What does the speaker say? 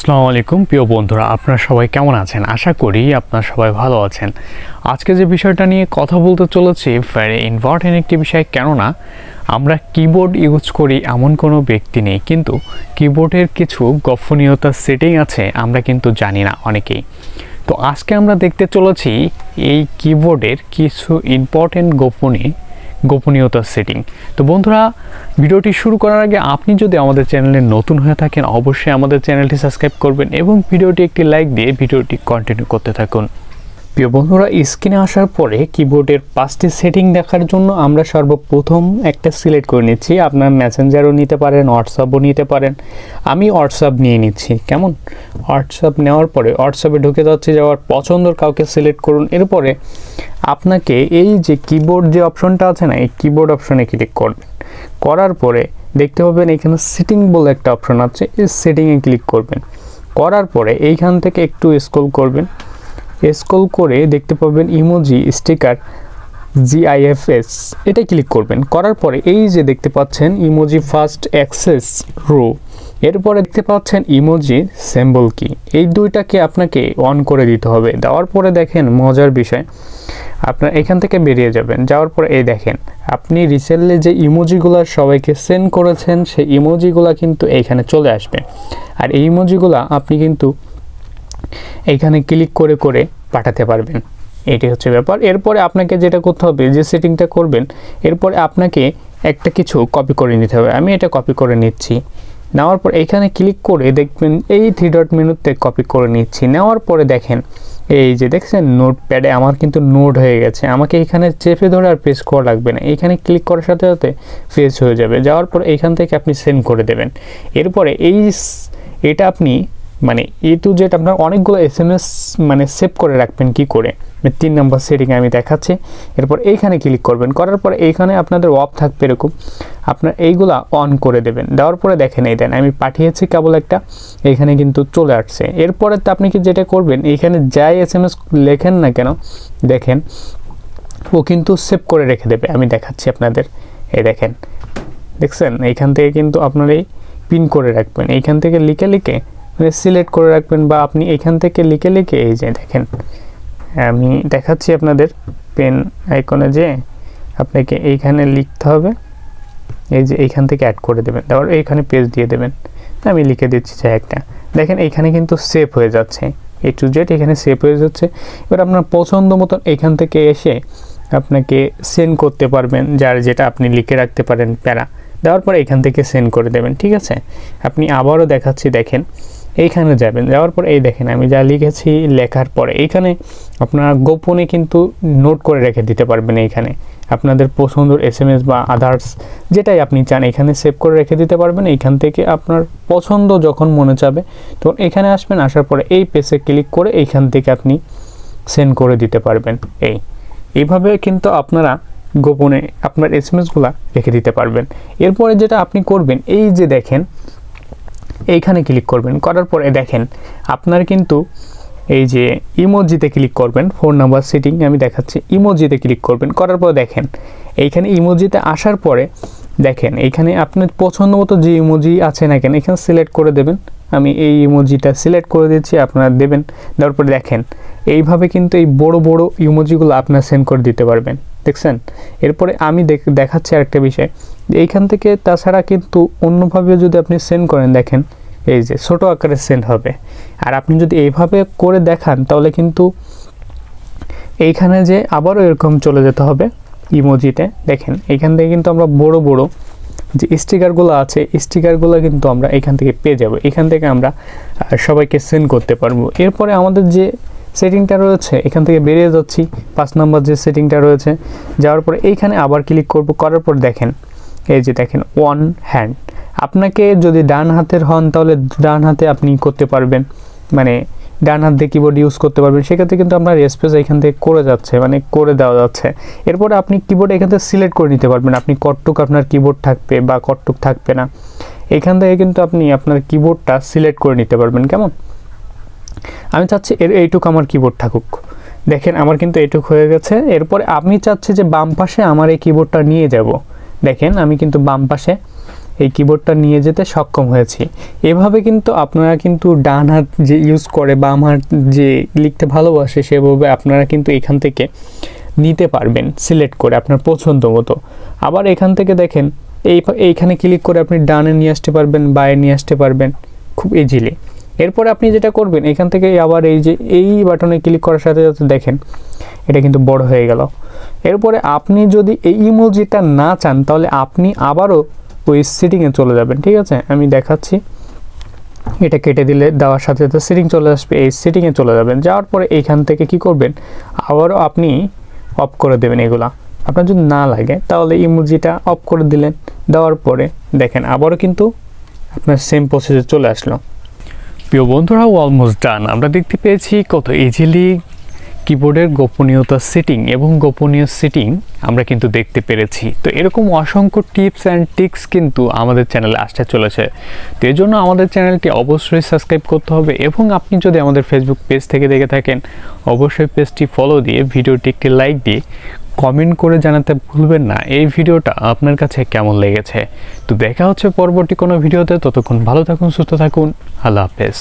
আসসালামু আলাইকুম প্রিয় বন্ধুরা, আপনারা সবাই কেমন আছেন? আশা করি আপনারা সবাই ভালো আছেন। আজকে যে বিষয়টা নিয়ে কথা বলতে চলেছি ভেরি ইম্পর্টেন্ট একটি বিষয়, কেননা আমরা কিবোর্ড ইউজ করি এমন কোনো ব্যক্তি নেই, কিন্তু কিবোর্ডের কিছু গোপনীয়তা সেটিং আছে আমরা কিন্তু জানি না অনেকেই। তো আজকে আমরা দেখতে চলেছি এই কিবোর্ডের কিছু ইম্পর্টেন্ট গোপনীয়তা সেটিং। তো বন্ধুরা, ভিডিওটি শুরু করার আগে আপনি যদি আমাদের চ্যানেলে নতুন হয়ে থাকেন অবশ্যই আমাদের চ্যানেলটি সাবস্ক্রাইব করবেন এবং ভিডিওটি একটি লাইক দিয়ে ভিডিওটি কন্টিনিউ করতে থাকুন। প্রিয় বন্ধুরা, স্ক্রিনে আসার পরে কিবোর্ডের 5টি সেটিং দেখার জন্য আমরা সর্বপ্রথম একটা সিলেক্ট করে নিচ্ছি। আপনার মেসেঞ্জারও নিতে পারেন, হোয়াটসঅ্যাপও নিতে পারেন। আমি হোয়াটসঅ্যাপ নিয়ে নিচ্ছি। কেমন? হোয়াটসঅ্যাপ নেওয়ার পরে হোয়াটসঅ্যাপে ঢুকে যাওয়ার পছন্দের কাউকে সিলেক্ট করুন। এরপরে আপনাকে এই যে কিবোর্ড যে অপশনটা আছে না, এই কিবোর্ড অপশনে ক্লিক করবেন। করার পরে দেখতে পাবেন এখানে সেটিং বলে একটা অপশন আছে, এই সেটিংয়ে ক্লিক করবেন। করার পরে এইখান থেকে একটু স্ক্রল করবেন। স্ক্রল করে দেখতে পাবেন ইমোজি স্টিকার GIFs, এটা ক্লিক করবেন। করার পরে এই যে দেখতে পাচ্ছেন ইমোজি ফার্স্ট অ্যাক্সেস রো, এরপরে দেখতে পাচ্ছেন ইমোজি সিম্বল কি, এই দুইটাকে আপনাকে অন করে দিতে হবে। দেওয়ার পরে দেখেন মজার বিষয়, আপনার এখান থেকে বেরিয়ে যাবেন। যাওয়ার পরে এই দেখেন আপনি রিসেন্টলি যে ইমোজিগুলো সবাইকে সেন্ড করেছেন সেই ইমোজিগুলো কিন্তু এইখানে চলে আসবে। আর এই ইমোজিগুলো আপনি কিন্তু এইখানে ক্লিক করে করে পাঠাতে পারবেন। এটি হচ্ছে ব্যাপার। এরপরে আপনাকে যেটা করতে হবে, যে সেটিংটা করবেন, এরপরে আপনাকে একটা কিছু কপি করে নিতে হবে। আমি এটা কপি করে নিচ্ছি। নেওয়ার পর এইখানে ক্লিক করে দেখবেন এই 3 ডট মেনুতে কপি করে নিচ্ছি। নেওয়ার পরে দেখেন এই যে দেখছেন নোটপ্যাডে আমার কিন্তু নোট হয়ে গেছে। আমাকে এখানে চেপে ধরে আর পেস্ট করা লাগবে না, এইখানে ক্লিক করার সাথে সাথে পেস্ট হয়ে যাবে। যাওয়ার পর এইখান থেকে আপনি সেন্ড করে দেবেন। এরপরে এটা আপনি মানে টু জেড আপনার অনেকগুলো SMS মানে সেভ করে রাখবেন। কি করে? 3 নম্বর সেটিং আমি দেখাচ্ছি। এরপর এইখানে ক্লিক করবেন। করার পরে এইখানে আপনাদের অফ থাকবে এরকম, আপনার এইগুলা অন করে দেবেন। দেওয়ার পরে দেখেন এই দেন আমি পাঠিয়েছি কেবল একটা, এইখানে কিন্তু চলে আসছে। এরপরে তো আপনি কি যেটা করবেন, এইখানে যাই SMS লেখেন না কেন দেখেন ও কিন্তু সেভ করে রেখে দেবে। আমি দেখাচ্ছি আপনাদের, এই দেখেন দেখছেন এইখান থেকে কিন্তু আপনার এই পিন করে রাখবেন। এইখান থেকে লিখে মানে সিলেক্ট করে রাখবেন, বা আপনি এইখান থেকে লিখে এই যে দেখেন আমি দেখাচ্ছি আপনাদের পেন আইকনে, যে আপনাকে এইখানে লিখতে হবে, এই যে এইখান থেকে অ্যাড করে দেবেন। তারপর এইখানে পেজ দিয়ে দেবেন। আমি লিখে দিচ্ছি যে একটা, দেখেন এইখানে কিন্তু সেভ হয়ে যাচ্ছে, A to Z এখানে সেভ হয়ে যাচ্ছে। এবার আপনার পছন্দ মতন এইখান থেকে এসে আপনাকে সেন্ড করতে পারবেন, যার যেটা আপনি লিখে রাখতে পারেন প্যারা। দেওয়ার পরে এখান থেকে সেন্ড করে দেবেন। ঠিক আছে, আপনি আবারও দেখাচ্ছি, দেখেন এইখানে যাবেন। যাওয়ার পর এই দেখেন আমি যা লিখেছি লেখার পরে এইখানে আপনারা গোপনে কিন্তু নোট করে রেখে দিতে পারবেন। এইখানে আপনাদের পছন্দের SMS বা আদার্স যেটাই আপনি চান এখানে সেভ করে রেখে দিতে পারবেন। এইখান থেকে আপনার পছন্দ যখন মনে চাবে তখন এখানে আসবেন, আসার পরে এই পেজে ক্লিক করে এইখান থেকে আপনি সেন্ড করে দিতে পারবেন। এইভাবে কিন্তু আপনারা গোপনে আপনার SMSগুলো রেখে দিতে পারবেন। এরপরে যেটা আপনি করবেন, এই যে দেখেন এইখানে ক্লিক করবেন। করার পরে দেখেন আপনার কিন্তু এই যে ইমোজিতে ক্লিক করবেন। 4 নাম্বার সেটিং আমি দেখাচ্ছি, ইমোজিতে ক্লিক করবেন। করার পর দেখেন এইখানে ইমোজিতে আসার পরে দেখেন এইখানে আপনার পছন্দ মতো যে ইমোজি আছে না কেন এখানে সিলেক্ট করে দেবেন। আমি এই ইমোজিটা সিলেক্ট করে দিচ্ছি, আপনারা দেবেন। দেওয়ার পরে দেখেন এইভাবে কিন্তু এই বড় বড় ইমোজিগুলো আপনারা সেন্ড করে দিতে পারবেন, দেখছেন। এরপরে আমি দেখাচ্ছি আরেকটা বিষয়, এইখান থেকে তাছাড়া কিন্তু অন্যভাবে যদি আপনি সেন্ড করেন দেখেন এই যে ছোট আকারে সেন্ড হবে। আর আপনি যদি এইভাবে করে দেখান তাহলে কিন্তু এইখানে যে আবারও এরকম চলে যেতে হবে ইমোজিতে। দেখেন এইখান থেকে কিন্তু আমরা বড় বড় যে স্টিকারগুলো আছে স্টিকারগুলো কিন্তু আমরা এখান থেকে পেয়ে যাব। এখান থেকে আমরা সবাইকে সেন্ড করতে পারবো। এরপরে আমাদের যে সেটিংটা রয়েছে এখান থেকে বেরিয়ে যাচ্ছি, 5 নম্বর যে সেটিংটা রয়েছে। যাওয়ার পরে এইখানে আবার ক্লিক করব। করার পর দেখেন এই যে দেখেন ওয়ান হ্যান্ড, আপনাকে যদি ডান হাতের হন তাহলে ডান হাতে আপনি করতে পারবেন, মানে ডান হাত দিয়ে কিবোর্ড ইউজ করতে পারবেন। সেক্ষেত্রে কিন্তু আপনার স্পেস এখান থেকে করে দেওয়া যাচ্ছে। এরপরে আপনি কিবোর্ড এখান থেকে সিলেক্ট করে নিতে পারবেন, আপনি কতটুক আপনার কিবোর্ড থাকবে বা কতটুক থাকবে না। এখান থেকে কিন্তু আপনি আপনার কিবোর্ডটা সিলেক্ট করে নিতে পারবেন। কেমন? আমি চাচ্ছি এইটুকু আমার কিবোর্ড থাকুক। দেখেন আমার কিন্তু এইটুক হয়ে গেছে। এরপরে আমি চাচ্ছি যে বাম পাশে আমার এই কিবোর্ডটা নিয়ে যাব। দেখেন আমি কিন্তু বাম পাশে এই কিবোর্ডটা নিয়ে যেতে সক্ষম হয়েছি। এভাবে কিন্তু আপনারা কিন্তু ডান হাত যে ইউজ করে বাম হাত যে লিখতে ভালোবাসে সেভাবে আপনারা কিন্তু এখান থেকে নিতে পারবেন সিলেক্ট করে আপনার পছন্দ মতো। আবার এখান থেকে দেখেন এইখানে ক্লিক করে আপনি ডানে নিয়ে আসতে পারবেন, বায়ে নিয়ে আসতে পারবেন খুব ইজিলি। এরপরে আপনি যেটা করবেন এখান থেকে আবার এই বাটনে ক্লিক করার সাথে সাথে দেখেন এটা কিন্তু বড় হয়ে গেল। এরপরে আপনি যদি এই ইমোজিটা না চান তাহলে আপনি আবারও ওই সেটিংয়ে চলে যাবেন, ঠিক আছে? আমি দেখাচ্ছি, এটা কেটে দেওয়ার সাথে সাথে সেটিং চলে আসবে, এই সেটিংয়ে চলে যাবেন। যাওয়ার পরে এইখান থেকে কি করবেন, আবারও আপনি অফ করে দেবেন। এগুলা আপনার যদি না লাগে তাহলে ইমোজিটা অফ করে দিলেন, দেওয়ার পরে দেখেন আবারও কিন্তু আপনার সেম প্রসেসে চলে আসলো। প্রিয় বন্ধুরা, অলমোস্ট ডান। আমরা দেখতে পেয়েছি কত ইজিলি কিবোর্ডের গোপনীয়তা সেটিং এবং গোপনীয় সেটিং আমরা কিন্তু দেখতে পেরেছি। তো এরকম অসংখ্য টিপস অ্যান্ড ট্রিক্স কিন্তু আমাদের চ্যানেলে আসতে চলেছে। তো এর জন্য আমাদের চ্যানেলটি অবশ্যই সাবস্ক্রাইব করতে হবে এবং আপনি যদি আমাদের ফেসবুক পেজ থেকে দেখে থাকেন অবশ্যই পেজটি ফলো দিয়ে ভিডিওটি একটি লাইক দিয়ে কমেন্ট করে জানাতে ভুলবেন না এই ভিডিওটা আপনার কাছে কেমন লেগেছে। তো দেখা হচ্ছে পরবর্তী কোনো ভিডিওতে, ততক্ষণ ভালো থাকুন, সুস্থ থাকুন, আল্লাহ হাফেজ।